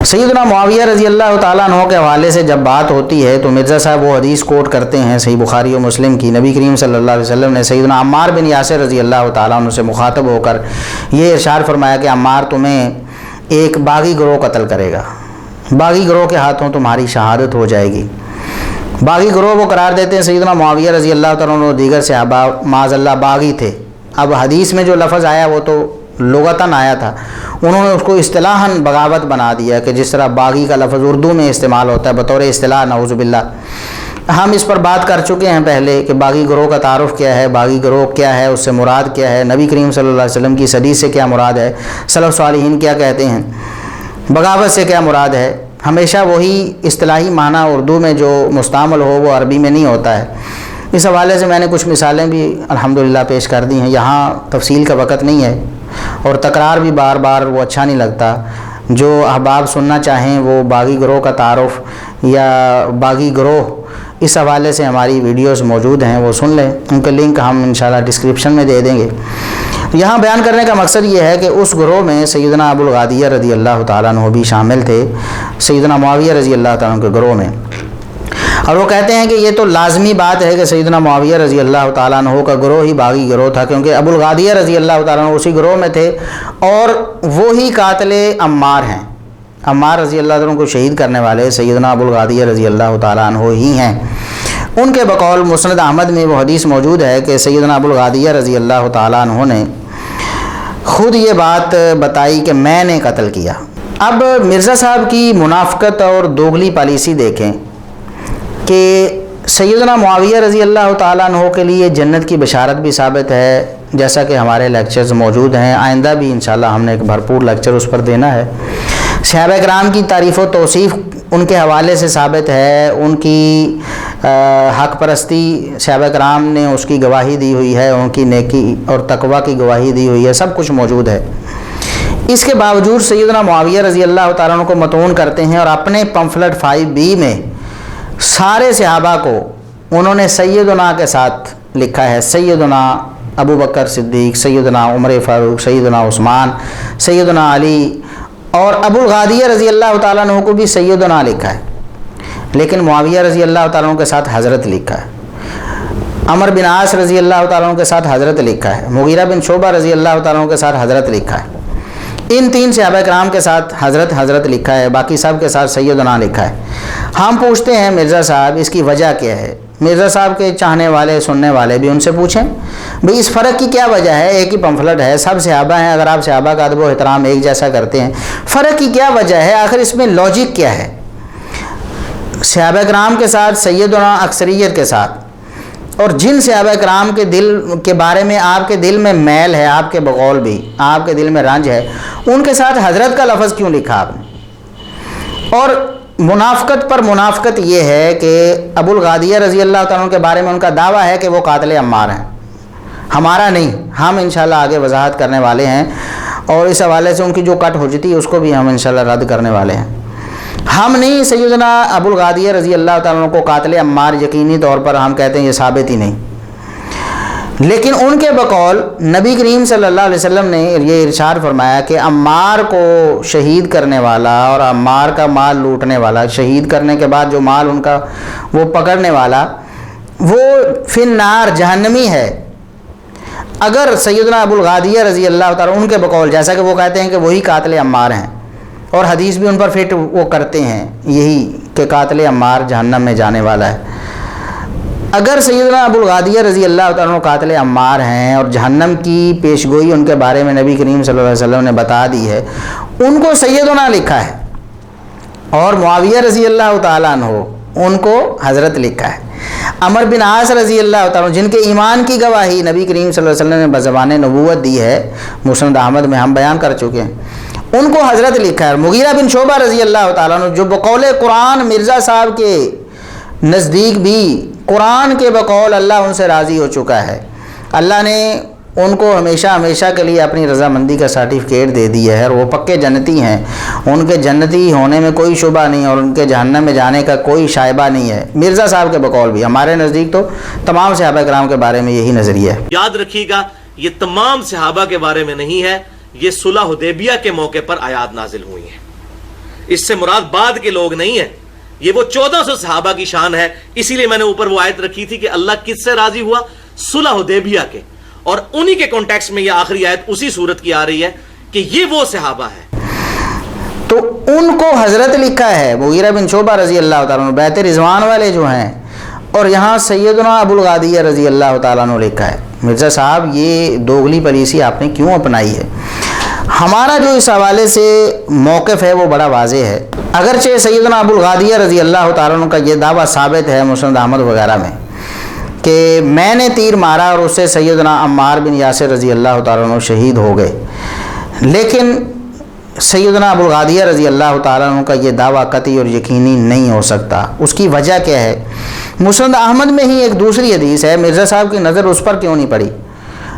سیدنا معاویہ رضی اللہ تعالیٰ عنہ کے حوالے سے جب بات ہوتی ہے تو مرزا صاحب وہ حدیث کوٹ کرتے ہیں صحیح بخاری و مسلم کی. نبی کریم صلی اللہ علیہ وسلم نے سیدنا عمار بن یاسر رضی اللہ تعالیٰ عنہ سے مخاطب ہو کر یہ ارشاد فرمایا کہ عمار تمہیں ایک باغی گروہ قتل کرے گا، باغی گروہ کے ہاتھوں تمہاری شہادت ہو جائے گی. باغی گروہ وہ قرار دیتے ہیں سیدنا معاویہ رضی اللہ تعالیٰ عنہ دیگر صحابہ معاذ اللہ باغی تھے. اب حدیث میں جو لفظ آیا وہ تو لغتاً آیا تھا، انہوں نے اس کو اصطلاحاً بغاوت بنا دیا کہ جس طرح باغی کا لفظ اردو میں استعمال ہوتا ہے بطور اصطلاح، نعوذ باللہ. ہم اس پر بات کر چکے ہیں پہلے کہ باغی گروہ کا تعارف کیا ہے، باغی گروہ کیا ہے، اس سے مراد کیا ہے، نبی کریم صلی اللہ علیہ وسلم کی حدیث سے کیا مراد ہے، سلف صالحین کیا کہتے ہیں، بغاوت سے کیا مراد ہے. ہمیشہ وہی اصطلاحی معنی اردو میں جو مستعمل ہو وہ عربی میں نہیں ہوتا ہے. اس حوالے سے میں نے کچھ مثالیں بھی الحمدللہ پیش کر دی ہیں، یہاں تفصیل کا وقت نہیں ہے اور تکرار بھی بار بار وہ اچھا نہیں لگتا. جو احباب سننا چاہیں وہ باغی گروہ کا تعارف یا باغی گروہ اس حوالے سے ہماری ویڈیوز موجود ہیں، وہ سن لیں، ان کے لنک ہم انشاءاللہ ڈسکرپشن میں دے دیں گے. یہاں بیان کرنے کا مقصد یہ ہے کہ اس گروہ میں سیدنا ابو الغادیہ رضی اللہ تعالیٰ عنہ بھی شامل تھے، سیدنا معاویہ رضی اللہ تعالیٰ عنہ کے گروہ میں. اور وہ کہتے ہیں کہ یہ تو لازمی بات ہے کہ سیدنا معاویہ رضی اللہ تعالیٰ عنہ کا گروہ ہی باغی گروہ تھا، کیونکہ ابو الغادیہ رضی اللہ تعالیٰ عنہ اسی گروہ میں تھے اور وہی قاتل عمار ہیں. عمار رضی اللہ تعالیٰ عنہ کو شہید کرنے والے سیدنا ابو الغادیہ رضی اللہ تعالیٰ عنہ ہی ہیں. ان کے بقول مسند احمد میں وہ حدیث موجود ہے کہ سیدنا ابو الغادیہ رضی اللہ تعالیٰ عنہ نے خود یہ بات بتائی کہ میں نے قتل کیا. اب مرزا صاحب کی منافقت اور دوغلی پالیسی دیکھیں کہ سیدنا معاویہ رضی اللہ تعالیٰ عنہ کے لیے جنت کی بشارت بھی ثابت ہے، جیسا کہ ہمارے لیکچرز موجود ہیں، آئندہ بھی انشاءاللہ ہم نے ایک بھرپور لیکچر اس پر دینا ہے. صحابہ کرام کی تعریف و توصیف ان کے حوالے سے ثابت ہے، ان کی حق پرستی صحابہ کرام نے اس کی گواہی دی ہوئی ہے، ان کی نیکی اور تقوی کی گواہی دی ہوئی ہے، سب کچھ موجود ہے. اس کے باوجود سیدنا معاویہ رضی اللہ تعالیٰ عنہ کو متون کرتے ہیں اور اپنے پمفلٹ 5B میں سارے صحابہ کو انہوں نے سیدنا کے ساتھ لکھا ہے. سیدنا ابو بکر صدیق، سیدنا عمر فاروق، سیدنا عثمان، سیدنا علی، اور ابو الغادیہ رضی اللہ تعالیٰ عنہ کو بھی سیدنا لکھا ہے، لیکن معاویہ رضی اللہ تعالیٰ عنہ کے ساتھ حضرت لکھا ہے. عمر بن عاص رضی اللہ تعالیٰ عنہ کے ساتھ حضرت لکھا ہے. مغیرہ بن شعبہ رضی اللہ تعالیٰ عنہ کے ساتھ حضرت لکھا ہے. ان 3 صحابہ کرام کے ساتھ حضرت لکھا ہے، باقی سب کے ساتھ سیدنا لکھا ہے. ہم پوچھتے ہیں مرزا صاحب اس کی وجہ کیا ہے؟ مرزا صاحب کے چاہنے والے سننے والے بھی ان سے پوچھیں بھئی اس فرق کی کیا وجہ ہے؟ ایک ہی پمفلٹ ہے، سب صحابہ ہیں، اگر آپ صحابہ کا ادب و احترام ایک جیسا کرتے ہیں، فرق کی کیا وجہ ہے؟ آخر اس میں لاجک کیا ہے؟ صحابہ کرام کے ساتھ سیدنا اکثریت کے ساتھ، اور جن صحابہ کرام کے دل کے بارے میں آپ کے دل میں میل ہے، آپ کے بقول بھی آپ کے دل میں رنج ہے، ان کے ساتھ حضرت کا لفظ کیوں لکھا آپ نے؟ اور منافقت پر منافقت یہ ہے کہ ابو الغادیہ رضی اللہ تعالیٰ عنہ کے بارے میں ان کا دعویٰ ہے کہ وہ قاتل عمار ہیں، ہمارا نہیں. ہم انشاءاللہ آگے وضاحت کرنے والے ہیں اور اس حوالے سے ان کی جو کٹ حجتی ہے اس کو بھی ہم انشاءاللہ رد کرنے والے ہیں. ہم نہیں سیدنا ابو الغادیہ رضی اللہ تعالیٰ عنہ کو قاتل عمار یقینی طور پر ہم کہتے ہیں یہ ثابت ہی نہیں، لیکن ان کے بقول نبی کریم صلی اللہ علیہ وسلم نے یہ ارشاد فرمایا کہ عمار کو شہید کرنے والا اور عمار کا مال لوٹنے والا، شہید کرنے کے بعد جو مال ان کا وہ پکڑنے والا، وہ فی النار جہنمی ہے. اگر سیدنا ابو الغادیہ رضی اللہ تعالیٰ ان کے بقول جیسا کہ وہ کہتے ہیں کہ وہی قاتل عمار ہیں اور حدیث بھی ان پر فٹ وہ کرتے ہیں یہی کہ قاتل عمار جہنم میں جانے والا ہے، اگر سیدنا ابو الغادیہ رضی اللہ تعالیٰ عنہ قاتل عمار ہیں اور جہنم کی پیشگوئی ان کے بارے میں نبی کریم صلی اللہ علیہ وسلم نے بتا دی ہے، ان کو سیدنا لکھا ہے اور معاویہ رضی اللہ تعالیٰ عنہ ان کو حضرت لکھا ہے. عمر بن عاص رضی اللہ تعالیٰ عنہ جن کے ایمان کی گواہی نبی کریم صلی اللہ علیہ وسلم نے بزبان نبوت دی ہے، مسند احمد میں ہم بیان کر چکے ہیں، ان کو حضرت لکھا ہے. مغیرہ بن شعبہ رضی اللہ تعالیٰ عنہ جو بقول قرآن مرزا صاحب کے نزدیک بھی قرآن کے بقول اللہ ان سے راضی ہو چکا ہے، اللہ نے ان کو ہمیشہ کے لیے اپنی رضامندی کا سرٹیفکیٹ دے دیا ہے اور وہ پکے جنتی ہیں، ان کے جنتی ہونے میں کوئی شبہ نہیں اور ان کے جہنم میں جانے کا کوئی شائبہ نہیں ہے. مرزا صاحب کے بقول بھی ہمارے نزدیک تو تمام صحابہ کرام کے بارے میں یہی نظریہ ہے. یاد رکھیے گا یہ تمام صحابہ کے بارے میں نہیں ہے، یہ صلح حدیبیہ کے موقع پر آیات نازل ہوئی ہیں. اس سے مراد بعد کے لوگ نہیں ہیں، یہ وہ 1400 صحابہ کی شان ہے. اسی لیے میں نے اوپر وہ آیت رکھی تھی کہ اللہ کس سے راضی ہوا؟ صلح حدیبیہ کے، اور انہی کے کانٹیکسٹ میں یہ آخری آیت اسی صورت کی آ رہی ہے کہ یہ وہ صحابہ ہے. تو ان کو حضرت لکھا ہے مغیرہ بن شعبہ رضی اللہ تعالیٰ عنہ، بیعت رضوان والے جو ہیں، اور یہاں سیدنا ابو الغادیہ رضی اللہ تعالیٰ عنہ لکھا ہے. مرزا صاحب یہ دوغلی پالیسی آپ نے کیوں اپنائی ہے؟ ہمارا جو اس حوالے سے موقف ہے وہ بڑا واضح ہے. اگرچہ سیدنا ابو الغادیہ رضی اللہ تعالیٰ عنہ کا یہ دعویٰ ثابت ہے مسند احمد وغیرہ میں کہ میں نے تیر مارا اور اس سے سیدنا عمار بن یاسر رضی اللہ تعالیٰ عنہ شہید ہو گئے، لیکن سیدنا ابو الغادیہ رضی اللہ تعالیٰ عنہ کا یہ دعویٰ قطعی اور یقینی نہیں ہو سکتا. اس کی وجہ کیا ہے؟ مسند احمد میں ہی ایک دوسری حدیث ہے، مرزا صاحب کی نظر اس پر کیوں نہیں پڑی؟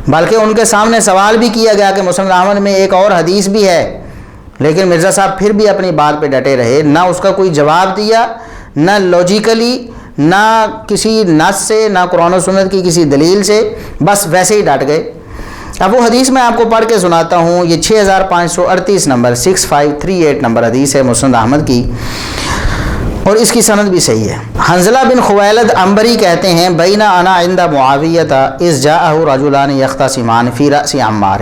بلکہ ان کے سامنے سوال بھی کیا گیا کہ مسند احمد میں ایک اور حدیث بھی ہے، لیکن مرزا صاحب پھر بھی اپنی بات پہ ڈٹے رہے، نہ اس کا کوئی جواب دیا، نہ لاجیکلی، نہ کسی نص سے، نہ قرآن و سنت کی کسی دلیل سے، بس ویسے ہی ڈٹ گئے. اب وہ حدیث میں آپ کو پڑھ کے سناتا ہوں. یہ 6538 نمبر 6538 نمبر حدیث ہے مسند احمد کی، اور اس کی سند بھی صحیح ہے. حنظلہ بن خویلد عنبری کہتے ہیں بین انا عند معاویہ اذ جاءہ رجلان یختصمان فی رأس عمار.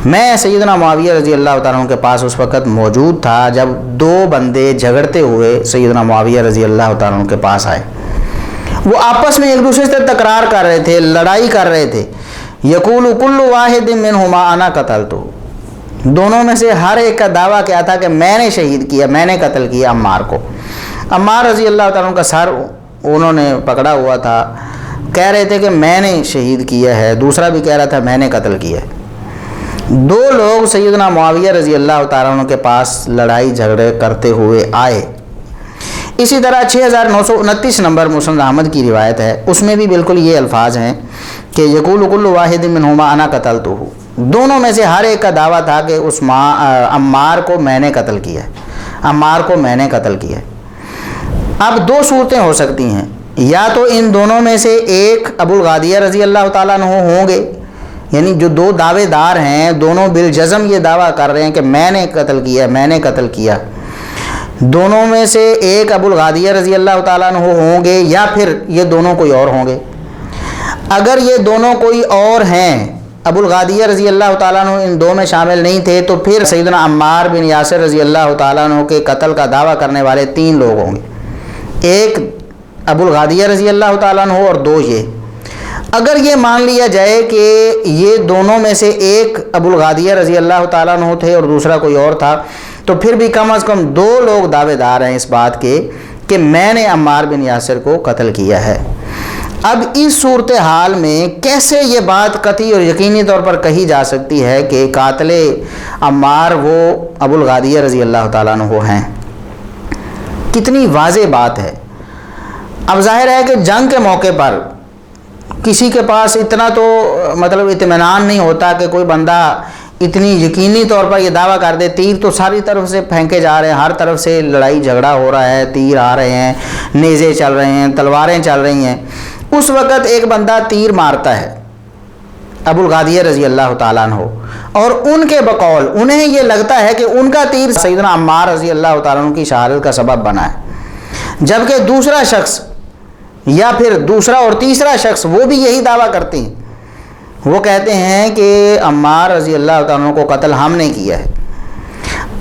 میں سیدنا معاویہ رضی اللہ تعالیٰ عنہ کے پاس اس وقت موجود تھا جب دو بندے جھگڑتے ہوئے سیدنا معاویہ رضی اللہ تعالیٰ عنہ کے پاس آئے. وہ آپس میں ایک دوسرے سے تکرار کر رہے تھے، لڑائی کر رہے تھے. یقول کل واحد منہما انا قتلتہ، دونوں میں سے ہر ایک کا دعویٰ کیا تھا کہ میں نے شہید کیا، میں نے قتل کیا عمار کو. عمار رضی اللہ تعالیٰ عنہ کا سر انہوں نے پکڑا ہوا تھا، کہہ رہے تھے کہ میں نے شہید کیا ہے، دوسرا بھی کہہ رہا تھا میں نے قتل کیا ہے. دو لوگ سیدنا معاویہ رضی اللہ تعالیٰ عنہ کے پاس لڑائی جھگڑے کرتے ہوئے آئے. اسی طرح 6929 نمبر مسند احمد کی روایت ہے، اس میں بھی بالکل یہ الفاظ ہیں کہ یقول کل واحد منہما انا قتلتہ، دونوں میں سے ہر ایک کا دعویٰ تھا کہ اس عمار کو میں نے قتل کیا ہے، عمار کو میں نے قتل کیا ہے. اب دو صورتیں ہو سکتی ہیں، یا تو ان دونوں میں سے ایک ابو الغادیہ رضی اللہ تعالیٰ عنہ ہوں گے، یعنی جو دو دعوے دار ہیں دونوں بالجزم یہ دعویٰ کر رہے ہیں کہ میں نے قتل کیا، میں نے قتل کیا. دونوں میں سے ایک ابو الغادیہ رضی اللہ تعالیٰ عنہ ہوں گے، یا پھر یہ دونوں کوئی اور ہوں گے. اگر یہ دونوں کوئی اور ہیں، ابو الغادیہ رضی اللہ تعالیٰ عنہ ان دو میں شامل نہیں تھے، تو پھر سیدنا عمار بن یاسر رضی اللہ تعالیٰ عنہ کے قتل کا دعویٰ کرنے والے تین لوگ ہوں گے، ایک ابو الغادیہ رضی اللہ تعالیٰ عنہ اور دو یہ. اگر یہ مان لیا جائے کہ یہ دونوں میں سے ایک ابو الغادیہ رضی اللہ تعالیٰ عنہ تھے اور دوسرا کوئی اور تھا، تو پھر بھی کم از کم دو لوگ دعوے دار ہیں اس بات کے کہ میں نے عمار بن یاسر کو قتل کیا ہے. اب اس صورتحال میں کیسے یہ بات قطعی اور یقینی طور پر کہی جا سکتی ہے کہ قاتل عمار وہ ابو الغادیہ رضی اللہ تعالیٰ عنہ ہیں؟ کتنی واضح بات ہے. اب ظاہر ہے کہ جنگ کے موقع پر کسی کے پاس اتنا تو مطلب اطمینان نہیں ہوتا کہ کوئی بندہ اتنی یقینی طور پر یہ دعویٰ کر دے. تیر تو ساری طرف سے پھینکے جا رہے ہیں، ہر طرف سے لڑائی جھگڑا ہو رہا ہے، تیر آ رہے ہیں، نیزے چل رہے ہیں، تلواریں چل رہی ہیں. اس وقت ایک بندہ تیر مارتا ہے ابو الغادیہ رضی اللہ تعالیٰ عنہ، اور ان کے بقول انہیں یہ لگتا ہے کہ ان کا تیر سیدنا عمار رضی اللہ تعالیٰ عنہ کی شہادت کا سبب بنا ہے، جبکہ دوسرا شخص یا پھر دوسرا اور تیسرا شخص وہ بھی یہی دعویٰ کرتے ہیں. وہ کہتے ہیں کہ عمار رضی اللہ تعالیٰ عنہ کو قتل ہم نے کیا ہے.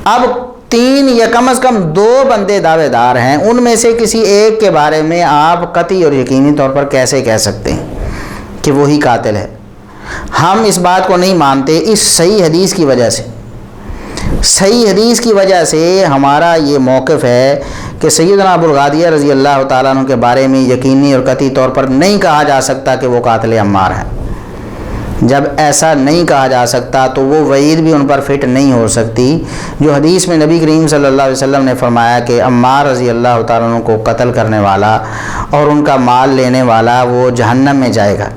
اب تین یا کم از کم دو بندے دعوے دار ہیں، ان میں سے کسی ایک کے بارے میں آپ قطعی اور یقینی طور پر کیسے کہہ سکتے ہیں کہ وہی قاتل ہے؟ ہم اس بات کو نہیں مانتے اس صحیح حدیث کی وجہ سے. صحیح حدیث کی وجہ سے ہمارا یہ موقف ہے کہ سیدنا ابو الغادیہ رضی اللہ تعالیٰ عنہ کے بارے میں یقینی اور قطعی طور پر نہیں کہا جا سکتا کہ وہ قاتل عمار ہے. جب ایسا نہیں کہا جا سکتا تو وہ وعید بھی ان پر فٹ نہیں ہو سکتی جو حدیث میں نبی کریم صلی اللہ علیہ وسلم نے فرمایا کہ عمار رضی اللہ تعالیٰ عنہ کو قتل کرنے والا اور ان کا مال لینے والا وہ جہنم میں جائے گا.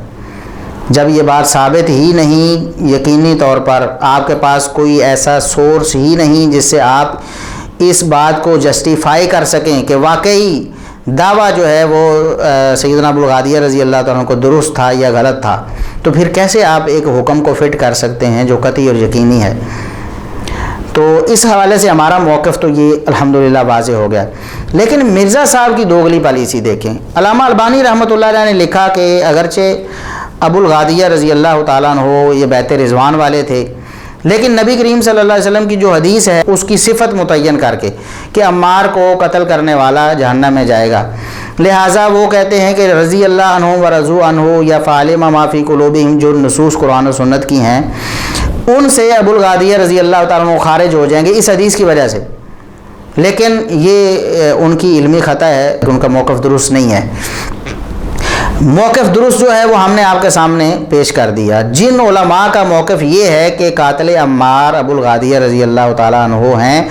جب یہ بات ثابت ہی نہیں یقینی طور پر، آپ کے پاس کوئی ایسا سورس ہی نہیں جس سے آپ اس بات کو جسٹیفائی کر سکیں کہ واقعی دعویٰ جو ہے وہ سیدنا ابو الغادیہ رضی اللہ تعالیٰ عنہ کو درست تھا یا غلط تھا، تو پھر کیسے آپ ایک حکم کو فٹ کر سکتے ہیں جو قطعی اور یقینی ہے؟ تو اس حوالے سے ہمارا موقف تو یہ الحمدللہ واضح ہو گیا. لیکن مرزا صاحب کی دوغلی پالیسی دیکھیں. علامہ البانی رحمۃ اللہ علیہ نے لکھا کہ اگرچہ ابو الغادیہ رضی اللہ تعالیٰ عنہ یہ بیت رضوان والے تھے، لیکن نبی کریم صلی اللہ علیہ وسلم کی جو حدیث ہے اس کی صفت متعین کر کے کہ عمار کو قتل کرنے والا جہنم میں جائے گا، لہٰذا وہ کہتے ہیں کہ رضی اللہ عنہ و رضوا عنہ یا فعلم ما فی قلوبہم، جو نصوص قرآن و سنت کی ہیں ان سے ابو الغادیہ رضی اللہ تعالیٰ عنہ خارج ہو جائیں گے اس حدیث کی وجہ سے. لیکن یہ ان کی علمی خطا ہے کہ ان کا موقف درست نہیں ہے. موقف درست جو ہے وہ ہم نے آپ کے سامنے پیش کر دیا. جن علماء کا موقف یہ ہے کہ قاتل عمار ابو الغادیہ رضی اللہ تعالیٰ عنہ ہیں،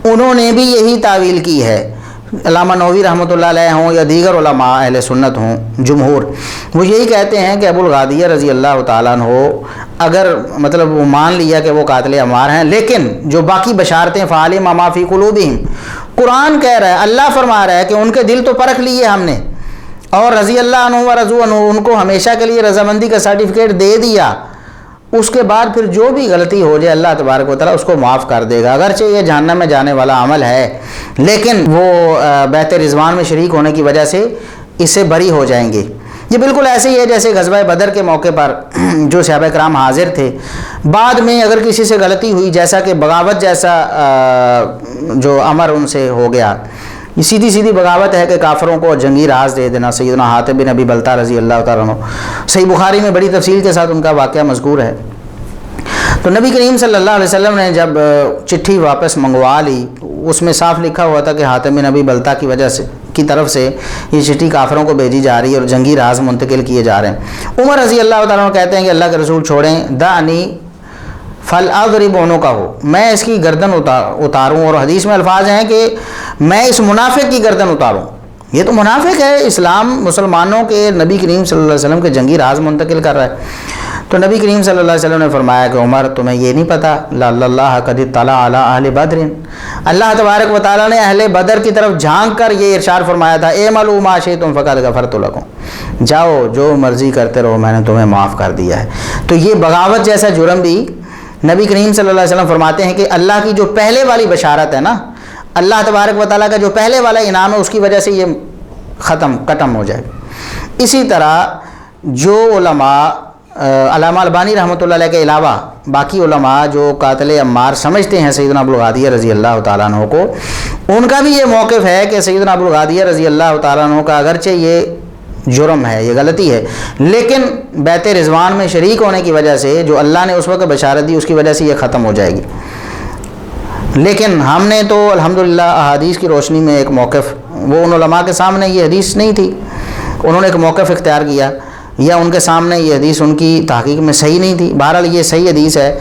انہوں نے بھی یہی تعویل کی ہے. علامہ نووی رحمۃ اللہ علیہ ہوں یا دیگر علماء اہل سنت ہوں، جمہور وہ یہی کہتے ہیں کہ ابو الغادیہ رضی اللہ تعالیٰ عنہ اگر مطلب وہ مان لیا کہ وہ قاتل عمار ہیں، لیکن جو باقی بشارتیں فعلم ما فی قلوبہم، قرآن کہہ رہا ہے، اللہ فرما رہا ہے کہ ان کے دل تو پرکھ لیے ہم نے، اور رضی اللہ عنہ و رضوا عنہ ان کو ہمیشہ کے لیے رضامندی کا سرٹیفکیٹ دے دیا، اس کے بعد پھر جو بھی غلطی ہو جائے اللہ تبارک و تعالیٰ اس کو معاف کر دے گا. اگرچہ یہ جہنم میں جانے والا عمل ہے، لیکن وہ بیت رضوان میں شریک ہونے کی وجہ سے اس سے بری ہو جائیں گے. یہ بالکل ایسے ہی ہے جیسے غزوہ بدر کے موقع پر جو صحابہ کرام حاضر تھے، بعد میں اگر کسی سے غلطی ہوئی، جیسا کہ بغاوت جیسا جو امر ان سے ہو گیا، یہ سیدھی سیدھی بغاوت ہے کہ کافروں کو جنگی راز دے دینا. سیدنا حاتب بن ابی بلتہ رضی اللہ تعالیٰ عنہ، صحیح بخاری میں بڑی تفصیل کے ساتھ ان کا واقعہ مذکور ہے. تو نبی کریم صلی اللہ علیہ وسلم نے جب چٹھی واپس منگوا لی، اس میں صاف لکھا ہوا تھا کہ حاتب بن ابی بلتہ کی وجہ سے کی طرف سے یہ چٹھی کافروں کو بھیجی جا رہی ہے اور جنگی راز منتقل کیے جا رہے ہیں. عمر رضی اللہ تعالیٰ عنہ کہتے ہیں کہ اللہ کے رسول چھوڑیں، دعنی فلاضرب عنقہ، میں اس کی گردن اتاروں. اور حدیث میں الفاظ ہیں کہ میں اس منافق کی گردن اتاروں. یہ تو منافق ہے، اسلام مسلمانوں کے نبی کریم صلی اللہ علیہ وسلم کے جنگی راز منتقل کر رہا ہے. تو نبی کریم صلی اللہ علیہ وسلم نے فرمایا کہ عمر تمہیں یہ نہیں پتہ، لعل اللہ قد اطلع علی اہل بدر، اللہ تبارک و تعالیٰ نے اہل بدر کی طرف جھانک کر یہ ارشاد فرمایا تھا، اعملوا ما شئتم فقد غفرت لکم، جاؤ جو مرضی کرتے رہو میں نے تمہیں معاف کر دیا ہے. تو یہ بغاوت جیسا جرم بھی نبی کریم صلی اللہ علیہ وسلم فرماتے ہیں کہ اللہ کی جو پہلے والی بشارت ہے نا، اللہ تبارک و تعالیٰ کا جو پہلے والا انعام ہے، اس کی وجہ سے یہ ختم ہو جائے. اسی طرح جو علماء علامہ البانی رحمۃ اللہ علیہ کے علاوہ باقی علماء جو قاتل عمار سمجھتے ہیں سیدنا ابو الغادیہ رضی اللہ تعالیٰ عنہ کو، ان کا بھی یہ موقف ہے کہ سیدنا ابو الغادیہ رضی اللہ تعالیٰ عنہ کا اگرچہ یہ جرم ہے، یہ غلطی ہے، لیکن بیت رضوان میں شریک ہونے کی وجہ سے جو اللہ نے اس وقت بشارت دی اس کی وجہ سے یہ ختم ہو جائے گی. لیکن ہم نے تو الحمدللہ احادیث کی روشنی میں ایک موقف، وہ ان علماء کے سامنے یہ حدیث نہیں تھی، انہوں نے ایک موقف اختیار کیا، یا ان کے سامنے یہ حدیث ان کی تحقیق میں صحیح نہیں تھی. بہرحال یہ صحیح حدیث ہے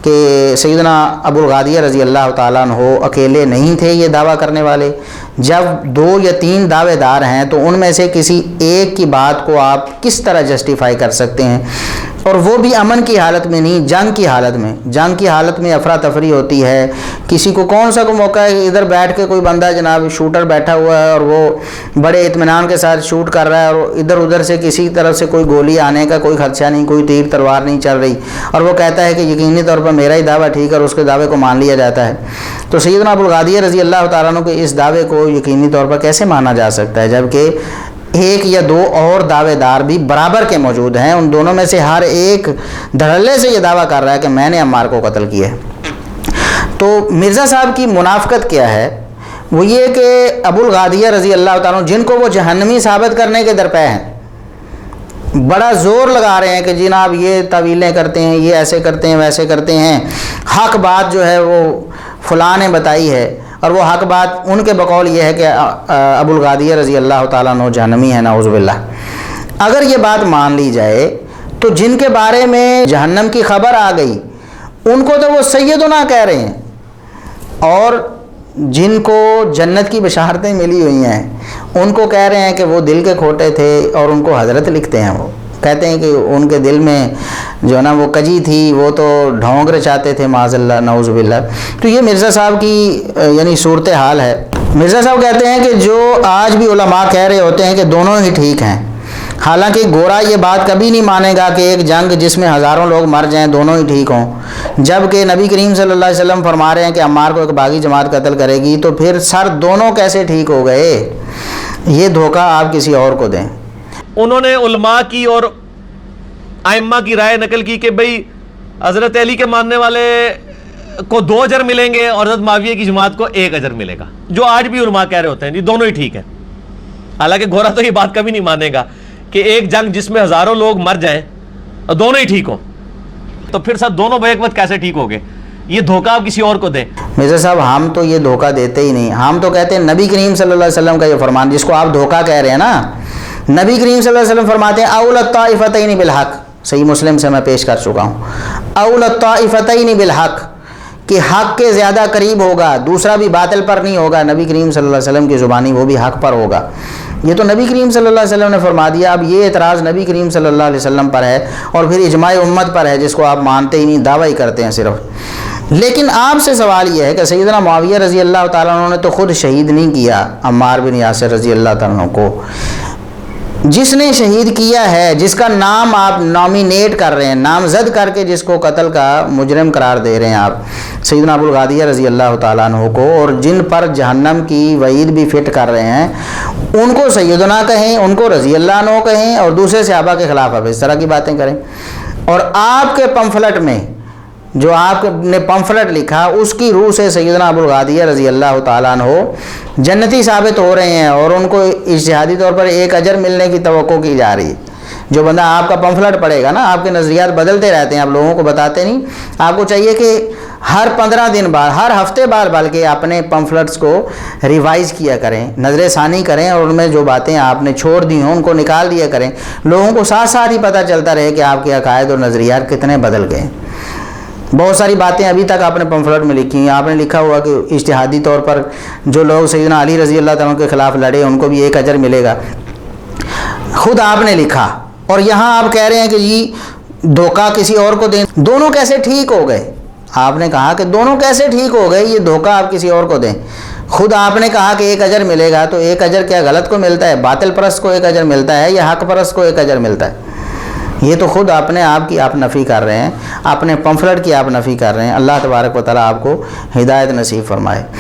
کہ سیدنا ابو الغادیہ رضی اللہ تعالیٰ عنہ اکیلے نہیں تھے یہ دعویٰ کرنے والے. جب 2 یا 3 دعوے دار ہیں تو ان میں سے کسی ایک کی بات کو آپ کس طرح جسٹیفائی کر سکتے ہیں، اور وہ بھی امن کی حالت میں نہیں، جنگ کی حالت میں. جنگ کی حالت میں افراتفری ہوتی ہے، کسی کو کون سا کو موقع ہے ادھر بیٹھ کے کوئی بندہ جناب شوٹر بیٹھا ہوا ہے اور وہ بڑے اطمینان کے ساتھ شوٹ کر رہا ہے، اور ادھر ادھر سے کسی طرف سے کوئی گولی آنے کا کوئی خدشہ نہیں، کوئی تیر تلوار نہیں چل رہی، اور وہ کہتا ہے کہ یقینی طور پر میرا ہی دعویٰ ٹھیک ہے اور اس کے دعوے کو مان لیا جاتا ہے. تو سیدنا ابو الغادیہ رضی اللہ تعالیٰ عنہ کے اس دعوے کو یقینی طور پر کیسے مانا جا سکتا ہے، جبکہ 1 یا 2 اور دعوے دار بھی برابر کے موجود ہیں، ان دونوں میں سے ہر ایک دھڑلے سے یہ دعویٰ کر رہا ہے کہ میں نے عمار کو قتل کیا ہے. تو مرزا صاحب کی منافقت کیا ہے؟ وہ یہ کہ ابو الغادیہ رضی اللہ تعالیٰ عنہ جن کو وہ جہنمی ثابت کرنے کے درپے ہیں، بڑا زور لگا رہے ہیں کہ جناب یہ تعویلیں کرتے ہیں، یہ ایسے کرتے ہیں ویسے کرتے ہیں، حق بات جو ہے وہ فلاں نے بتائی ہے، اور وہ حق بات ان کے بقول یہ ہے کہ ابو الغادیہ رضی اللہ تعالیٰ عنہ جہنمی ہے، نعوذ باللہ. اگر یہ بات مان لی جائے تو جن کے بارے میں جہنم کی خبر آ گئی ان کو تو وہ سیدنا کہہ رہے ہیں، اور جن کو جنت کی بشارتیں ملی ہوئی ہیں ان کو کہہ رہے ہیں کہ وہ دل کے کھوٹے تھے، اور ان کو حضرت لکھتے ہیں. وہ کہتے ہیں کہ ان کے دل میں جو ہے نا وہ کجی تھی، وہ تو ڈھونگ رچاتے تھے معاذ اللہ نعوذ باللہ. تو یہ مرزا صاحب کی یعنی صورتحال ہے. مرزا صاحب کہتے ہیں کہ جو آج بھی علماء کہہ رہے ہوتے ہیں کہ دونوں ہی ٹھیک ہیں، حالانکہ گورا یہ بات کبھی نہیں مانے گا کہ ایک جنگ جس میں ہزاروں لوگ مر جائیں دونوں ہی ٹھیک ہوں، جبکہ نبی کریم صلی اللہ علیہ وسلم فرما رہے ہیں کہ عمار کو ایک باغی جماعت قتل کرے گی، تو پھر سر دونوں کیسے ٹھیک ہو گئے؟ یہ دھوکہ آپ کسی اور کو دیں۔ انہوں نے علماء کی اور ائمہ کی رائے نقل کی کہ بھئی حضرت علی کے ماننے والے کو 2 اجر ملیں گے اور حضرت معاویہ کی جماعت کو 1 اجر ملے گا، جو آج بھی علماء کہہ رہے ہوتے ہیں جی دونوں ہی ٹھیک ہیں۔ حالانکہ گورا تو یہ بات کبھی نہیں مانے گا کہ ایک جنگ جس میں ہزاروں لوگ مر جائیں اور دونوں ہی ٹھیک ہوں، تو پھر سب دونوں بیک وقت کیسے ٹھیک ہو گئے؟ یہ دھوکہ آپ کسی اور کو دیں۔ مرزا صاحب ہم تو یہ دھوکہ دیتے ہی نہیں، ہم تو کہتے ہیں نبی کریم صلی اللہ علیہ وسلم کا یہ فرمان، جس کو آپ دھوکہ کہہ رہے ہیں نا، نبی کریم صلی اللہ علیہ وسلم فرماتے ہیں اول الطائفتین بالحق، صحیح مسلم سے میں پیش کر چکا ہوں، اول الطائفتین بالحق، کہ حق کے زیادہ قریب ہوگا، دوسرا بھی باطل پر نہیں ہوگا، نبی کریم صلی اللہ علیہ وسلم کی زبانی وہ بھی حق پر ہوگا۔ یہ تو نبی کریم صلی اللہ علیہ وسلم نے فرما دیا۔ اب یہ اعتراض نبی کریم صلی اللہ علیہ وسلم پر ہے اور پھر اجماع امت پر ہے، جس کو آپ مانتے ہی نہیں، دعویٰ ہی کرتے ہیں صرف۔ لیکن آپ سے سوال یہ ہے کہ سیدنا معاویہ رضی اللہ تعالیٰ عنہ نے تو خود شہید نہیں کیا عمار بن یاسر رضی اللہ تعالیٰ عنہ کو، جس نے شہید کیا ہے، جس کا نام آپ نامینیٹ کر رہے ہیں، نامزد کر کے جس کو قتل کا مجرم قرار دے رہے ہیں آپ، سیدنا ابو الغادیہ رضی اللہ تعالیٰ عنہ کو، اور جن پر جہنم کی وعید بھی فٹ کر رہے ہیں، ان کو سیدنا کہیں، ان کو رضی اللہ عنہ کہیں، اور دوسرے صحابہ کے خلاف آپ اس طرح کی باتیں کریں۔ اور آپ کے پمفلٹ میں جو آپ نے پمفلٹ لکھا، اس کی روح سے سیدنا ابو الغادیہ رضی اللہ تعالیٰ عنہ جنتی ثابت ہو رہے ہیں، اور ان کو اجتہادی طور پر 1 اجر ملنے کی توقع کی جا رہی ہے۔ جو بندہ آپ کا پمفلٹ پڑھے گا نا، آپ کے نظریات بدلتے رہتے ہیں، آپ لوگوں کو بتاتے نہیں۔ آپ کو چاہیے کہ ہر 15 دن بعد، ہر ہفتے بعد بلکہ اپنے پمفلٹس کو ریوائز کیا کریں، نظر ثانی کریں، اور ان میں جو باتیں آپ نے چھوڑ دی ہوں ان کو نکال دیا کریں۔ لوگوں کو ساتھ ساتھ ہی پتہ چلتا رہے کہ آپ کے عقائد اور نظریات کتنے بدل گئے۔ بہت ساری باتیں ابھی تک آپ نے پمفلٹ میں لکھی ہیں۔ آپ نے لکھا ہوا کہ اجتہادی طور پر جو لوگ سیدنا علی رضی اللہ تعالیٰ کے خلاف لڑے ان کو بھی 1 اجر ملے گا، خود آپ نے لکھا، اور یہاں آپ کہہ رہے ہیں کہ جی دھوکہ کسی اور کو دیں۔ دونوں کیسے ٹھیک ہو گئے؟ آپ نے کہا کہ دونوں کیسے ٹھیک ہو گئے، یہ دھوکہ آپ کسی اور کو دیں۔ خود آپ نے کہا کہ 1 اجر ملے گا، تو 1 اجر کیا غلط کو ملتا ہے؟ باطل پرست کو 1 اجر ملتا ہے یا حق پرست کو 1 اجر ملتا ہے؟ یہ تو خود اپنے آپ کی آپ نفی کر رہے ہیں، اپنے پمفلٹ کی آپ نفی کر رہے ہیں۔ اللہ تبارک و تعالیٰ آپ کو ہدایت نصیب فرمائے۔